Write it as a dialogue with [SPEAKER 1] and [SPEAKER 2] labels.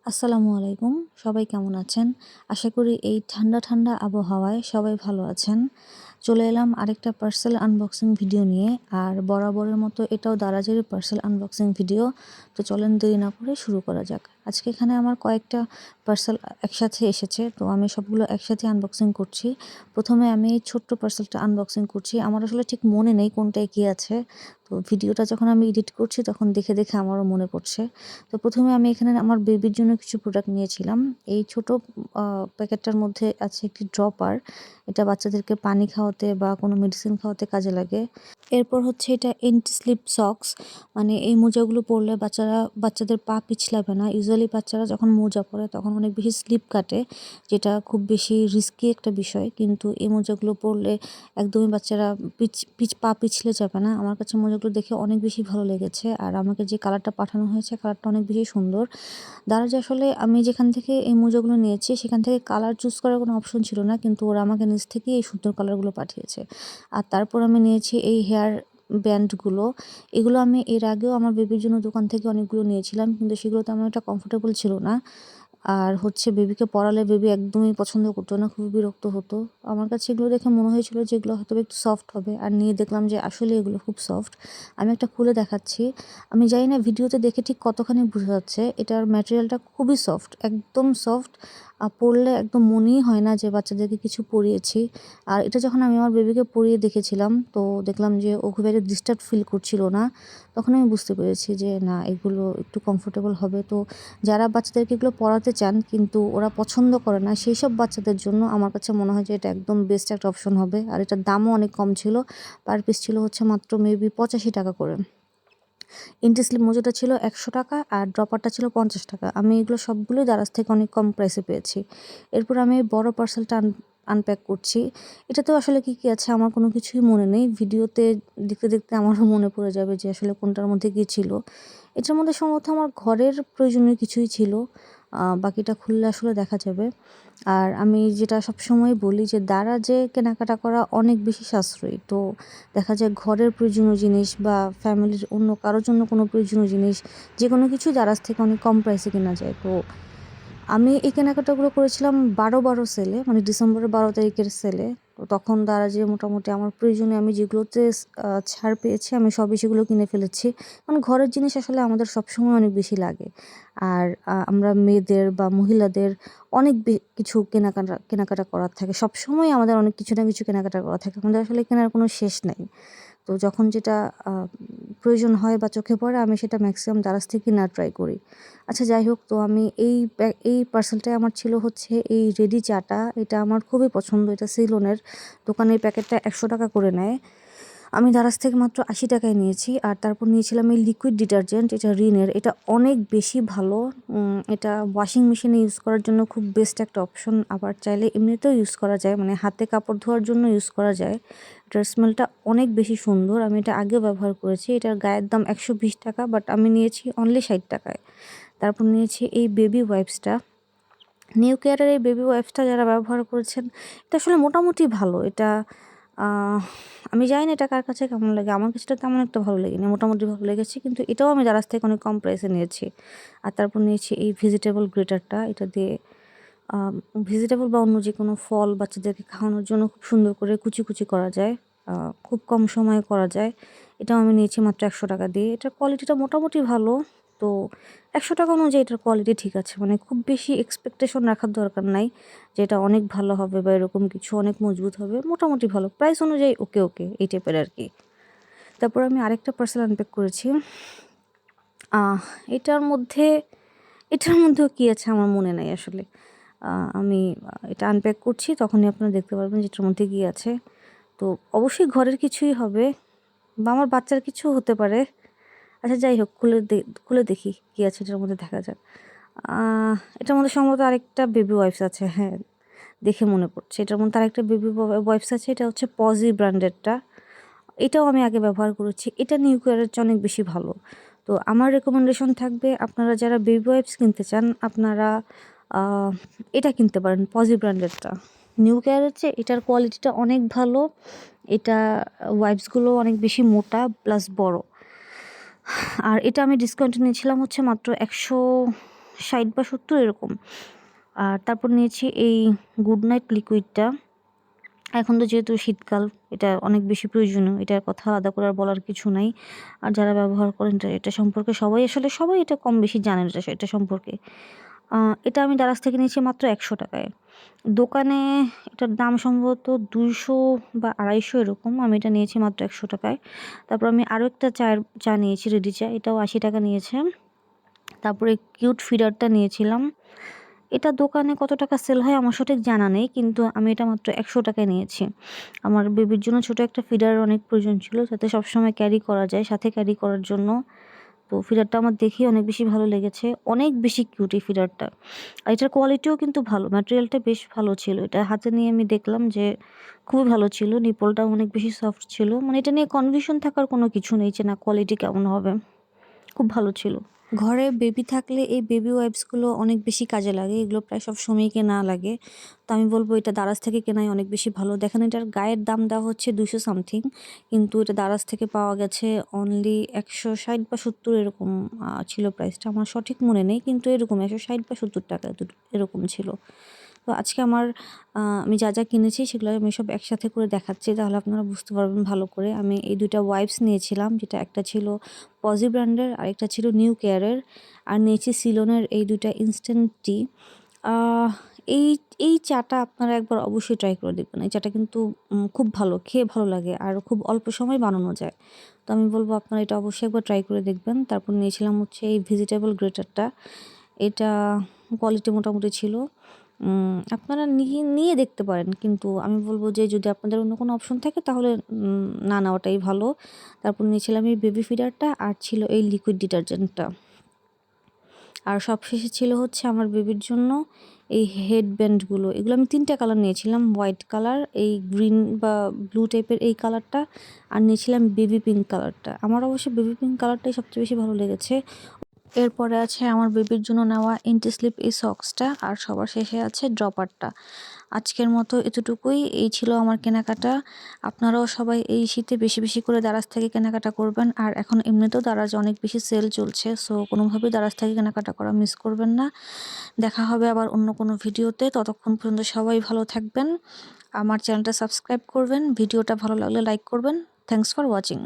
[SPEAKER 1] আসসালামু আলাইকুম। সবাই কেমন আছেন? আশা করি এই ঠান্ডা, ঠান্ডা আবহাওয়ায় সবাই ভালো আছেন। চলে এলাম আরেকটা পার্সেল আনবক্সিং ভিডিও নিয়ে। আর বরাবরের মতো এটাও দারাজেরই পার্সেল আনবক্সিং ভিডিও। তো চলেন দেরি না করে শুরু করা যাক। আজকে এখানে আমার কয়েকটা পার্সেল একসাথে এসেছে। তো আমি সবগুলো একসাথে আনবক্সিং করছি। প্রথমে আমি এই ছোট্ট পার্সেলটা আনবক্সিং করছি। আমার আসলে ঠিক মনে নেই কোনটায় কী আছে। তো ভিডিওটা যখন আমি এডিট করছি তখন দেখে, দেখে আমারও মনে পড়ছে। তো প্রথমে আমি এখানে আমার বেবির জন্য কিছু প্রোডাক্ট নিয়েছিলাম। এই ছোট প্যাকেটটার মধ্যে আছে একটি ড্রপার। এটা বাচ্চাদেরকে পানি খাওয়াতে বা কোনো মেডিসিন খাওয়াতে কাজে লাগে। এরপর হচ্ছে এটা এন্টি স্লিপ সক্স, মানে এই মোজাগুলো পরলে বাচ্চাদের পা পিছলাবে না। ইউজুয়ালি বাচ্চারা যখন মোজা পরে তখন অনেক বেশি স্লিপ কাটে, যেটা খুব বেশি রিস্কি একটা বিষয়। কিন্তু এই মোজাগুলো পরলে একদমই বাচ্চারা পা পিছলে যাবে না। আমার কাছে মোজাগুলো দেখে অনেক বেশি ভালো লেগেছে। আর আমাকে যে কালারটা পাঠানো হয়েছে কালারটা অনেক বেশি সুন্দর। দারাজ আসলে আমি যেখান থেকে এই মোজাগুলো নিয়েছি সেখান থেকে কালার চুজ করার কোনো অপশন ছিল না, কিন্তু ওরা আমাকে নিজ থেকেই এই সুন্দর কালারগুলো পাঠিয়েছে। আর তারপর আমি নিয়েছি এই হেয়ার ব্যান্ডগুলো। এগুলো আমি এর আগেও আমার বেবির জন্য দোকান থেকে অনেকগুলো নিয়েছিলাম, কিন্তু সেগুলো তেমন একটা কমফোর্টেবল ছিল না। আর হচ্ছে বেবিকে পরালে বেবি একদমই পছন্দ করতো না, খুবই বিরক্ত হতো। আমার কাছে এগুলো দেখে মনে হয়েছিল যে এগুলো হয়তো একটু সফট হবে, আর নিয়ে দেখলাম যে আসলে এগুলো খুব সফট। আমি একটা খুলে দেখাচ্ছি। আমি জানি না ভিডিওতে দেখে ঠিক কতখানি বোঝা যাচ্ছে। এটার ম্যাটেরিয়ালটা খুবই সফট, একদম সফট। পরলে একদম মনেই হয় না যে বাচ্চাদেরকে কিছু পরিয়েছি। আর এটা যখন আমি আমার বেবিকে পরিয়ে দেখেছিলাম তো দেখলাম যে ও খুব একটা ডিস্টার্ব ফিল করছিল না। তখন আমি বুঝতে পেরেছি যে না, এগুলো একটু কমফোর্টেবল হবে। তো যারা বাচ্চাদেরকে এগুলো পরাতে চান কিন্তু ওরা পছন্দ করে না, সেই সব বাচ্চাদের জন্য আমার কাছে মনে হয় যে এটা একদম বেস্ট একটা অপশন হবে। আর এটার দামও অনেক কম ছিল। পার পিস ছিল হচ্ছে মাত্র মেবি 85 টাকা করে। ইন্টিস্লিপ মোজাটা ছিল 100 টাকা আর ড্রপারটা ছিল 50 টাকা। আমি এগুলো সবগুলোই দারাজ থেকে অনেক কম প্রাইসে পেয়েছি। এরপর আমি এই বড় পার্সেলটা আনপ্যাক করছি। এটাতেও আসলে কী, কী আছে আমার কোনো কিছুই মনে নেই। ভিডিওতে দেখতে, দেখতে আমারও মনে পড়ে যাবে যে আসলে কোনটার মধ্যে কী ছিল। এটার মধ্যে সম্ভবত আমার ঘরের প্রয়োজনীয় কিছুই ছিল। বাকিটা খুললে আসলে দেখা যাবে। আর আমি যেটা সবসময় বলি যে দারাজে কেনাকাটা করা অনেক বেশি সাশ্রয়ী। তো দেখা যায় ঘরের প্রয়োজনীয় জিনিস বা ফ্যামিলির অন্য কারোর জন্য কোনো প্রয়োজনীয় জিনিস যেকোনো কিছুই দারাজ থেকে অনেক কম প্রাইসে কেনা যায়। তো আমি এই কেনাকাটাগুলো করেছিলাম ১২/১২ সেলে, মানে ডিসেম্বরের ১২ তারিখের সেলে। তো তখন দারাজে মোটামুটি আমার প্রয়োজনে আমি যেগুলোতে ছাড় পেয়েছি আমি সবই সেগুলো কিনে ফেলেছি। কারণ ঘরের জিনিস আসলে আমাদের সবসময় অনেক বেশি লাগে। আর আমরা মেয়েদের বা মহিলাদের অনেক কিছু কেনাকাটা করার থাকে। সবসময় আমাদের অনেক কিছু না কিছু কেনাকাটা করা থাকে। আমাদের আসলে কেনার কোনো শেষ নাই। তো যখন যেটা আ প্রয়োজন হয় বা চোখে পড়ে আমি সেটা ম্যাক্সিমাম দারাজ থেকে কেনার ট্রাই করি। আচ্ছা যাই হোক, তো আমি এই পার্সেলটাই আমার ছিল হচ্ছে এই রেডি চাটা। এটা আমার খুবই পছন্দ। এটা সিলনের দোকানে এই প্যাকেটটা ১০০ টাকা করে নেয়। আমি দারাজ থেকে মাত্র ৮০ টাকায় নিয়েছি। আর তারপর নিয়েছিলাম এই লিকুইড ডিটারজেন্ট, এটা রিনের। এটা অনেক বেশি ভালো। এটা ওয়াশিং মেশিনে ইউজ করার জন্য খুব বেস্ট একটা অপশন। আবার চাইলে এমনিতেও ইউজ করা যায়, মানে হাতে কাপড় ধোয়ার জন্য ইউজ করা যায়। এটার স্মেলটা অনেক বেশি সুন্দর। আমি এটা আগেও ব্যবহার করেছি। এটার গায়ের দাম ১২০ টাকা, বাট আমি নিয়েছি অনলি ৬০ টাকায়। তারপর নিয়েছি এই বেবি ওয়াইপসটা। নিউ কেয়ারের এই বেবি ওয়াইপসটা যারা ব্যবহার করেছেন, এটা আসলে মোটামুটি ভালো। এটা আমি জানি না এটা কার কাছে কেমন লাগে। আমার কাছে এটা তেমন একটা ভালো লাগেনি, মোটামুটি ভালো লেগেছে। কিন্তু এটাও আমি দারাজ থেকে অনেক কম প্রাইসে নিয়েছি। আর তারপর নিয়েছি এই ভেজিটেবল গ্রেটারটা। এটা দিয়ে ভেজিটেবল বা অন্য যেকোনো ফল বাচ্চাদেরকে খাওয়ানোর জন্য খুব সুন্দর করে কুচি, কুচি করা যায়। খুব কম সময়ে করা যায়। এটাও আমি নিয়েছি মাত্র ১০০ টাকা দিয়ে। এটার কোয়ালিটিটা মোটামুটি ভালো। তো ১০০ টাকা অনুযায়ী এটার কোয়ালিটি ঠিক আছে। মানে খুব বেশি এক্সপেকটেশন রাখার দরকার নাই যে এটা অনেক ভালো হবে বা এরকম কিছু, অনেক মজবুত হবে। মোটামুটি ভালো। প্রাইস অনুযায়ী ওকে, ওকে এই টাইপের আরকি। তারপর আমি আরেকটা পার্সেল আনপ্যাক করেছি। আহ এটার মধ্যে এটার মধ্যেও কী আছে আমার মনে নাই আসলে। আমি এটা আনপ্যাক করছি তখনই আপনারা দেখতে পারবেন যে এটার মধ্যে কী আছে। তো অবশ্যই ঘরের কিছুই হবে বা আমার বাচ্চার কিছুও হতে পারে। আচ্ছা যাই হোক, খুলে দেখি কী আছে এটার মধ্যে, দেখা যাক। এটার মধ্যে সম্ভবত আরেকটা বেবি ওয়াইপস আছে। হ্যাঁ, দেখে মনে পড়ছে। এটার মধ্যে আরেকটা বেবি ওয়াইপস আছে। এটা হচ্ছে পজি ব্র্যান্ডেরটা। এটাও আমি আগে ব্যবহার করেছি। এটা নিউ কেয়ারের চেয়ে অনেক বেশি ভালো। তো আমার রেকমেন্ডেশন থাকবে, আপনারা যারা বেবি ওয়াইপস কিনতে চান আপনারা আ এটা কিনতে পারেন, পজি ব্র্যান্ডেরটা। নিউ কেয়ারের চেয়ে এটার কোয়ালিটিটা অনেক ভালো। এটা ওয়াইপসগুলো অনেক বেশি মোটা প্লাস বড়। আর এটা আমি ডিসকাউন্টে নিয়েছিলাম হচ্ছে মাত্র 60 বা 70 এরকম। আর তারপর নিয়েছি এই গুড নাইট লিকুইডটা। এখন তো যেহেতু শীতকাল, এটা অনেক বেশি প্রয়োজনীয়, এটার কথা আলাদা করে আর বলার কিছু নাই। আর যারা ব্যবহার করেন এটা সম্পর্কে সবাই এটা কম বেশি জানেন এটা সম্পর্কে। এটা আমি দারাজ থেকে নিয়েছি মাত্র 100 টাকায়। দোকানে এটার দাম সম্ভবত 200 বা 250 এরকম, আমি এটা নিয়েছি মাত্র 100 টাকায়। তারপর আমি আরও একটা চা নিয়েছি, রেডি চা, এটাও 80 টাকা নিয়েছে। তারপরে কিউট ফিডারটা নিয়েছিলাম, এটা দোকানে কত টাকা সেল হয় আমার সঠিক জানা নেই, কিন্তু আমি এটা মাত্র 100 টাকায় নিয়েছি। আমার বেবির জন্য ছোটো একটা ফিডারের অনেক প্রয়োজন ছিল, যাতে সবসময় ক্যারি করা যায়, সাথে ক্যারি করার জন্য। তো ফিডারটা আমার দেখেই অনেক বেশি ভালো লেগেছে, অনেক বেশি কিউট এই ফিডারটা। আর এটার কোয়ালিটিও কিন্তু ভালো, ম্যাটেরিয়ালটা বেশ ভালো ছিল। এটা হাতে নিয়ে আমি দেখলাম যে খুবই ভালো ছিল, নিপলটাও অনেক বেশি সফট ছিল। মানে এটা নিয়ে কনফিউশন থাকার কোনো কিছু নেই যে না কোয়ালিটি কেমন হবে, খুব ভালো ছিল। ঘরে বেবি থাকলে এই বেবি ওয়াইপসগুলো অনেক বেশি কাজে লাগে, এগুলো প্রায় সব সময়ই কেনা লাগে। তো আমি বলবো এটা দারাজ থেকে কেনাই অনেক বেশি ভালো। দেখেন এটার গায়ের দাম দেওয়া হচ্ছে 200 সামথিং, কিন্তু এটা দারাজ থেকে পাওয়া গেছে অনলি 160 বা 70 এরকম ছিল প্রাইসটা, আমার সঠিক মনে নেই, কিন্তু এরকম 160 বা 70 টাকা এরকম ছিল। তো আজকে আমি যা কিনেছি সেগুলো আমি সব একসাথে করে দেখাচ্ছি, তাহলে আপনারা বুঝতে পারবেন ভালো করে। আমি এই 2টা ওয়াইপস নিয়েছিলাম, যেটা একটা ছিল পজি ব্র্যান্ডের আর একটা ছিল নিউ কেয়ারের। আর নিয়েছি সিলনের এই 2টা ইনস্ট্যান্ট টি। এই এই চাটা আপনারা একবার অবশ্যই ট্রাই করে দেখবেন। এই চাটা কিন্তু খুব ভালো, খেয়ে ভালো লাগে আর খুব অল্প সময় বানানো যায়। তো আমি বলবো আপনারা এটা অবশ্যই একবার ট্রাই করে দেখবেন। তারপর নিয়েছিলাম হচ্ছে এই ভেজিটেবল গ্রেটারটা, এটা কোয়ালিটি মোটামুটি ছিল। আপনারা নিয়ে দেখতে পারেন, কিন্তু আমি বলবো যে যদি আপনাদের অন্য কোনো অপশন থাকে তাহলে না নেওয়াটাই ভালো। তারপর নিয়েছিলাম এই বেবি ফিডারটা, আর ছিল এই লিকুইড ডিটারজেন্টটা। আর সবশেষে ছিল হচ্ছে আমার বেবির জন্য এই হেডব্যান্ডগুলো। এগুলো আমি 3টা কালার নিয়েছিলাম, হোয়াইট কালার, এই গ্রিন বা ব্লু টাইপের এই কালারটা, আর নিয়েছিলাম বেবি পিঙ্ক কালারটা। আমার অবশ্য বেবি পিঙ্ক কালারটাই সবচেয়ে বেশি ভালো লেগেছে। এরপরে আছে আমার বেবির জন্য নেওয়া ইন্টিস্লিপ এই সক্সটা, আর সবার শেষে আছে ড্রপারটা। আজকের মতো এতটুকুই, এই ছিল আমার কেনাকাটা। আপনারাও সবাই এই শীতে বেশি বেশি করে দারাজ থেকে কেনাকাটা করবেন। আর এখন এমনিতেও দারাজ অনেক বেশি সেল চলছে, সো কোনোভাবেই দারাজ থেকে কেনাকাটা করা মিস করবেন না। দেখা হবে আবার অন্য কোনো ভিডিওতে, ততক্ষণ পর্যন্ত সবাই ভালো থাকবেন। আমার চ্যানেলটা সাবস্ক্রাইব করবেন, ভিডিওটা ভালো লাগলে লাইক করবেন। Thanks for watching.